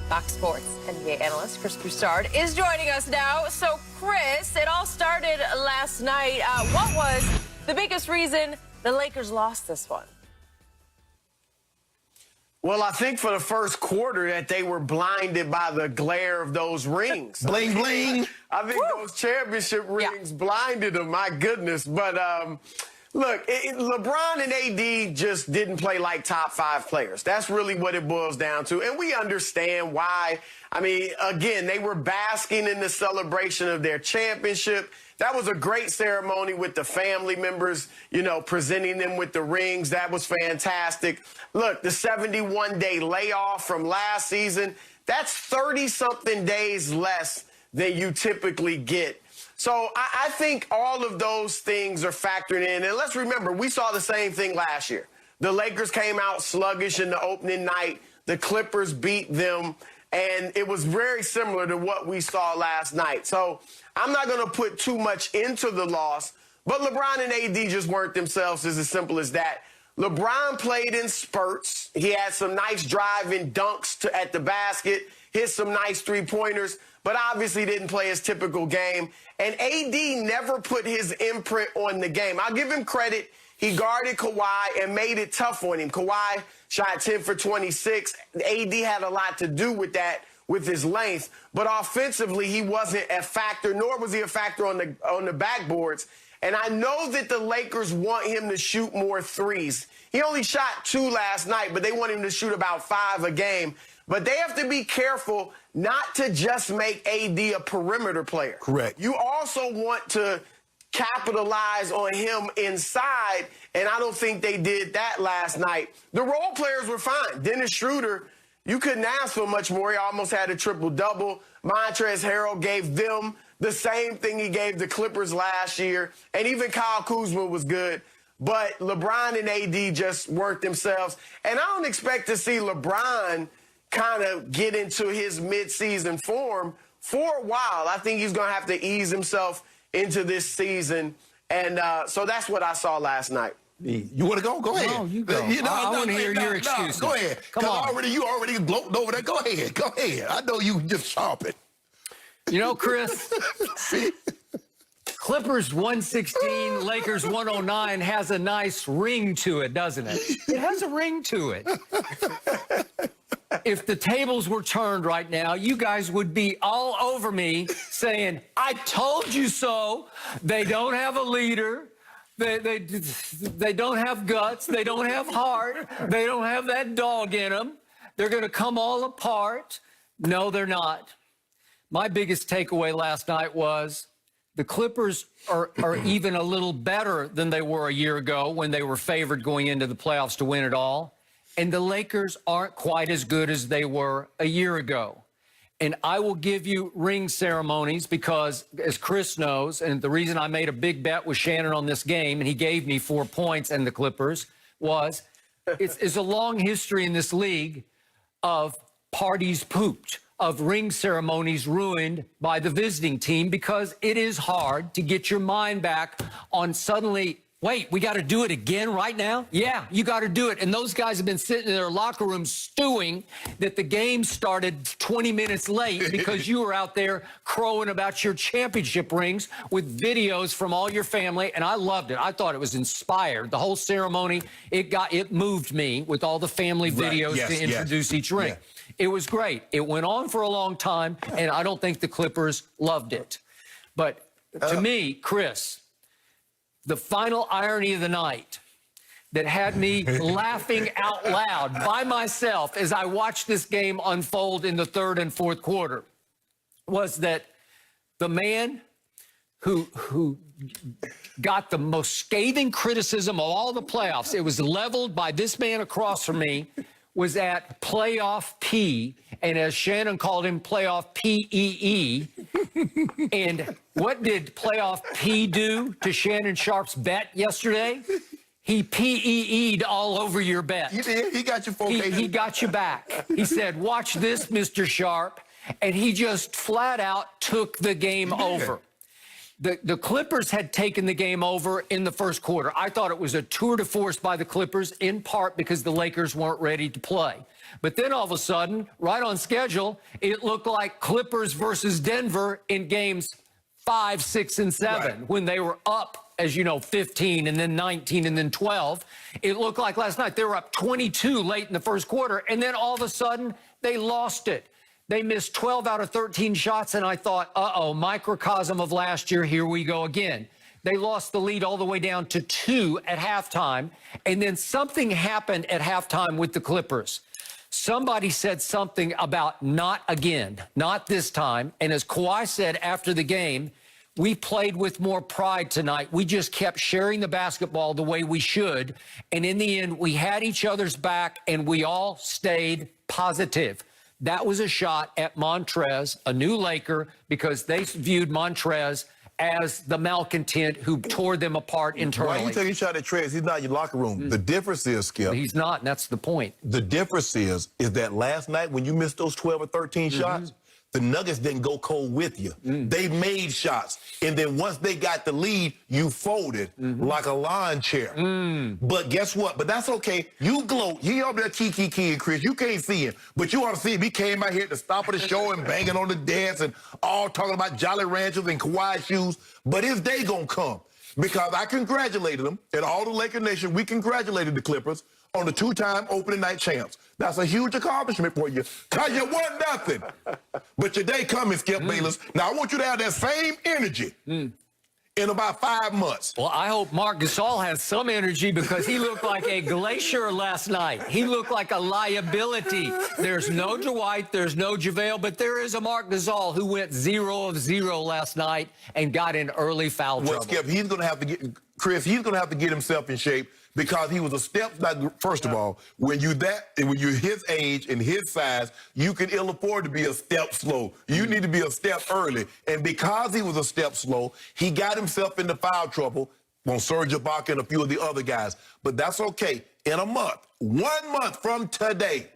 Fox Sports NBA analyst Chris Broussard is joining us now. So, Chris, it all started last night. What was the biggest reason the Lakers lost this one? Well, I think for the first quarter that they were blinded by the glare of those rings. Bling, bling. I think those championship rings blinded them, my goodness. But, look, LeBron and AD just didn't play like top 5 players. That's really what it boils down to. And we understand why. I mean, again, they were basking in the celebration of their championship. That was a great ceremony with the family members, you know, presenting them with the rings. That was fantastic. Look, the 71-day layoff from last season, that's 30-something days less than you typically get. So I think all of those things are factored in. And let's remember, we saw the same thing last year. The Lakers came out sluggish in the opening night. The Clippers beat them. And it was very similar to what we saw last night. So I'm not going to put too much into the loss. But LeBron and AD just weren't themselves. It's as simple as that. LeBron played in spurts. He had some nice driving dunks at the basket, hit some nice three-pointers, but obviously didn't play his typical game. And AD never put his imprint on the game. I'll give him credit. He guarded Kawhi and made it tough on him. Kawhi shot 10 for 26. AD had a lot to do with that, with his length. But offensively, he wasn't a factor, nor was he a factor on the backboards. And I know that the Lakers want him to shoot more threes. He only shot 2 last night, but they want him to shoot about 5 a game. But they have to be careful not to just make AD a perimeter player. Correct. You also want to capitalize on him inside, and I don't think they did that last night. The role players were fine. Dennis Schroeder, you couldn't ask for much more. He almost had a triple-double. Montrezl Harrell gave them the same thing he gave the Clippers last year, and even Kyle Kuzma was good. But LeBron and AD just weren't themselves. And I don't expect to see LeBron kind of get into his midseason form for a while. I think he's going to have to ease himself into this season. And so that's what I saw last night. You want to go? Go ahead. No, you go. I want to hear your excuses. Go ahead. Come on. You already gloating over there. Go ahead. Go ahead. I know you just sharpen. You know, Chris, Clippers 116, Lakers 109 has a nice ring to it, doesn't it? It has a ring to it. If the tables were turned right now, you guys would be all over me saying, I told you so. They don't have a leader. They don't have guts. They don't have heart. They don't have that dog in them. They're going to come all apart. No, they're not. My biggest takeaway last night was the Clippers are even a little better than they were a year ago when they were favored going into the playoffs to win it all. And the Lakers aren't quite as good as they were a year ago. And I will give you ring ceremonies because, as Chris knows, and the reason I made a big bet with Shannon on this game, and he gave me 4 points and the Clippers, was it's a long history in this league of parties pooped, of ring ceremonies ruined by the visiting team, because it is hard to get your mind back on suddenly, wait, we got to do it again right now? Yeah, you got to do it. And those guys have been sitting in their locker room stewing that the game started 20 minutes late because you were out there crowing about your championship rings with videos from all your family. And I loved it. I thought it was inspired. The whole ceremony, it moved me with all the family videos to introduce each ring. Yeah. It was great. It went on for a long time, and I don't think the Clippers loved it. But to me, Chris, the final irony of the night that had me laughing out loud by myself as I watched this game unfold in the third and fourth quarter was that the man who got the most scathing criticism of all the playoffs, it was leveled by this man across from me, was at playoff P, and as Shannon called him, playoff P-E-E. And what did playoff P do to Shannon Sharp's bet yesterday? He P-E-E'd all over your bet. You did? He got you 4K. He got you back. He said, watch this, Mr. Sharp. And he just flat out took the game over. The Clippers had taken the game over in the first quarter. I thought it was a tour de force by the Clippers, in part because the Lakers weren't ready to play. But then all of a sudden, right on schedule, it looked like Clippers versus Denver in games 5, 6, and 7, when they were up, as you know, 15 and then 19 and then 12. It looked like last night they were up 22 late in the first quarter, and then all of a sudden they lost it. They missed 12 out of 13 shots, and I thought, uh-oh, microcosm of last year, here we go again. They lost the lead all the way down to 2 at halftime, and then something happened at halftime with the Clippers. Somebody said something about not again, not this time, and as Kawhi said after the game, we played with more pride tonight. We just kept sharing the basketball the way we should, and in the end, we had each other's back, and we all stayed positive. That was a shot at Montrez, a new Laker, because they viewed Montrez as the malcontent who tore them apart internally. Why are you taking a shot at Trez? He's not in your locker room. The difference is, Skip. He's not, and that's the point. The difference is that last night when you missed those 12 or 13 shots, the Nuggets didn't go cold with you. They made shots. And then once they got the lead, you folded like a lawn chair. But guess what? But that's okay. You gloat. He over there key, Chris. You can't see him. But you ought to see him. He came out here at the top of the show and banging on the desk and all talking about Jolly Ranchers and Kawhi shoes. But his day gonna come. Because I congratulated him, and all the Laker Nation, we congratulated the Clippers on the 2-time opening night champs. That's a huge accomplishment for you, because you won nothing. But your day coming, Skip Bayless. Now, I want you to have that same energy in about 5 months. Well, I hope Marc Gasol has some energy, because he looked like a glacier last night. He looked like a liability. There's no Dwight, there's no JaVale, but there is a Marc Gasol who went 0 of 0 last night and got in early foul trouble. Well, Skip, he's going to have to get, Chris, he's going to have to get himself in shape, because he was a step, first of all, when you're his age and his size, you can ill afford to be a step slow. You need to be a step early. And because he was a step slow, he got himself into foul trouble on Serge Ibaka and a few of the other guys. But that's okay. In a month, 1 month from today,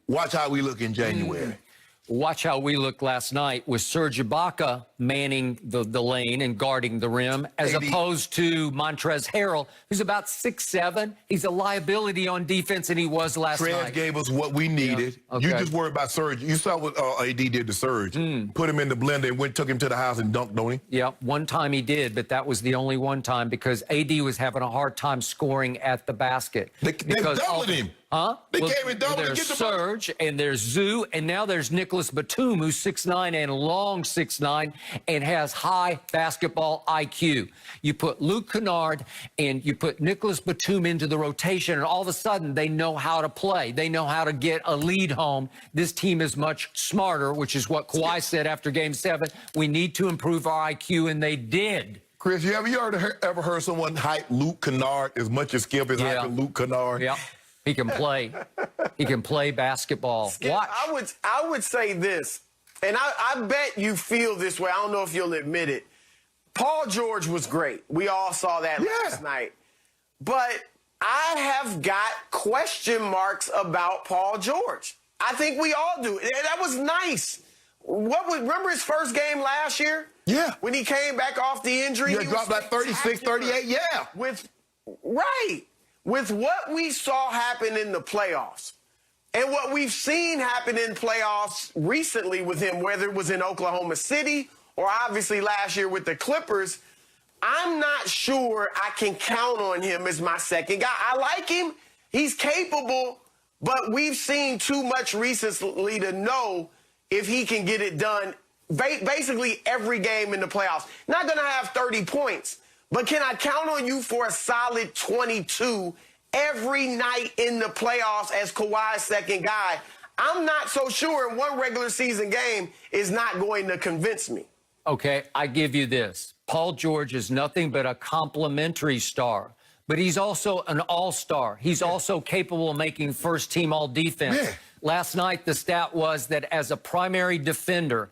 watch how we look in January. Watch how we looked last night with Serge Ibaka manning the lane and guarding the rim, as opposed to Montrezl Harrell, who's about 6'7". He's a liability on defense, and he was last night. Trez gave us what we needed. Yeah. Okay. You just worried about Serge. You saw what AD did to Serge. Put him in the blender and took him to the house and dunked, don't he? Yeah, one time he did, but that was the only one time, because AD was having a hard time scoring at the basket. They doubled him. Huh? They came and doubled him. There's Serge, and there's Zoo, and now there's Nicholas Batum, who's 6'9" and long 6'9", and has high basketball IQ. You put Luke Kennard and you put Nicholas Batum into the rotation, and all of a sudden they know how to play. They know how to get a lead home. This team is much smarter, which is what Kawhi said after Game 7. We need to improve our IQ, and they did. Chris, have you ever heard someone hype Luke Kennard as much as Skip is hyping Luke Kennard? Yeah. He can play. He can play basketball. Skip, Watch. I would say this, and I bet you feel this way. I don't know if you'll admit it. Paul George was great. We all saw that last night. But I have got question marks about Paul George. I think we all do. That was nice. Remember his first game last year? Yeah. When he came back off the injury? Yeah, dropped like 36, 38, yeah. With what we saw happen in the playoffs and what we've seen happen in playoffs recently with him, whether it was in Oklahoma City or obviously last year with the Clippers, I'm not sure I can count on him as my second guy. I like him. He's capable, but we've seen too much recently to know if he can get it done basically every game in the playoffs. Not going to have 30 points. But can I count on you for a solid 22 every night in the playoffs as Kawhi's second guy? I'm not so sure, and one regular season game is not going to convince me. Okay, I give you this. Paul George is nothing but a complimentary star, but he's also an all-star. He's also capable of making first-team all-defense. Yeah. Last night, the stat was that as a primary defender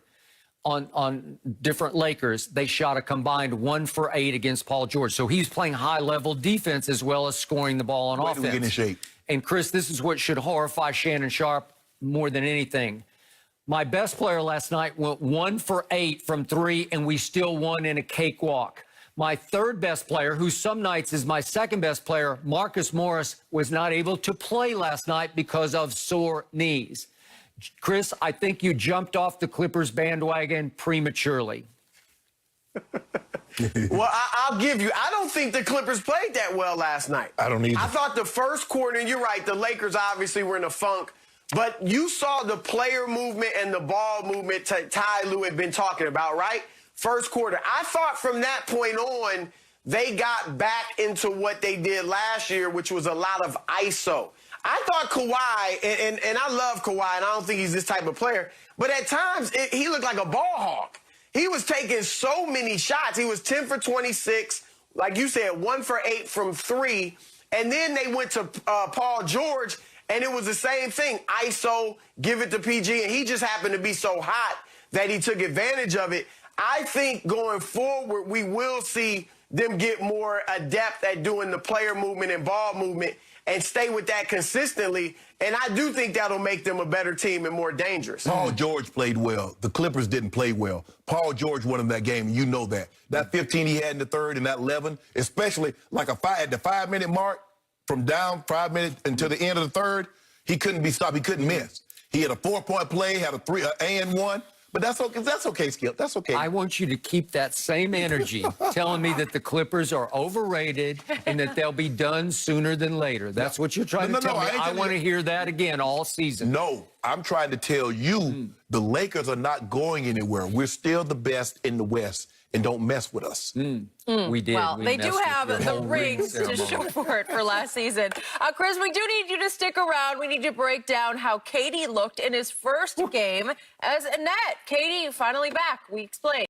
on different Lakers, they shot a combined 1 for 8 against Paul George. So he's playing high-level defense as well as scoring the ball on offense. Get in shape. And, Chris, this is what should horrify Shannon Sharpe more than anything. My best player last night went 1 for 8 from 3, and we still won in a cakewalk. My third best player, who some nights is my second best player, Marcus Morris, was not able to play last night because of sore knees. Chris, I think you jumped off the Clippers bandwagon prematurely. Well, I'll give you. I don't think the Clippers played that well last night. I don't either. I thought the first quarter, and you're right, the Lakers obviously were in a funk, but you saw the player movement and the ball movement Ty Lue had been talking about, right? First quarter. I thought from that point on, they got back into what they did last year, which was a lot of ISO. I thought Kawhi, and I love Kawhi, and I don't think he's this type of player, but at times he looked like a ball hawk. He was taking so many shots. He was 10 for 26, like you said, 1 for 8 from 3. And then they went to Paul George, and it was the same thing. ISO, give it to PG, and he just happened to be so hot that he took advantage of it. I think going forward, we will see them get more adept at doing the player movement and ball movement and stay with that consistently. And I do think that'll make them a better team and more dangerous. Paul George played well. The Clippers didn't play well. Paul George won in that game, and you know that. That 15 he had in the third and that 11, especially like at the 5-minute mark, from down 5 minutes until the end of the third, he couldn't be stopped. He couldn't miss. He had a 4-point play, had a 3 and 1. But that's okay, Skip. That's okay. I want you to keep that same energy, telling me that the Clippers are overrated and that they'll be done sooner than later. That's what you're trying to tell me. I want to hear that again all season. No, I'm trying to tell you the Lakers are not going anywhere. We're still the best in the West, and don't mess with us. We did. Well, they do have the rings to ceremony. show for it for last season. Chris, we do need you to stick around. We need to break down how KD looked in his first game as a Net. KD finally back. We explained.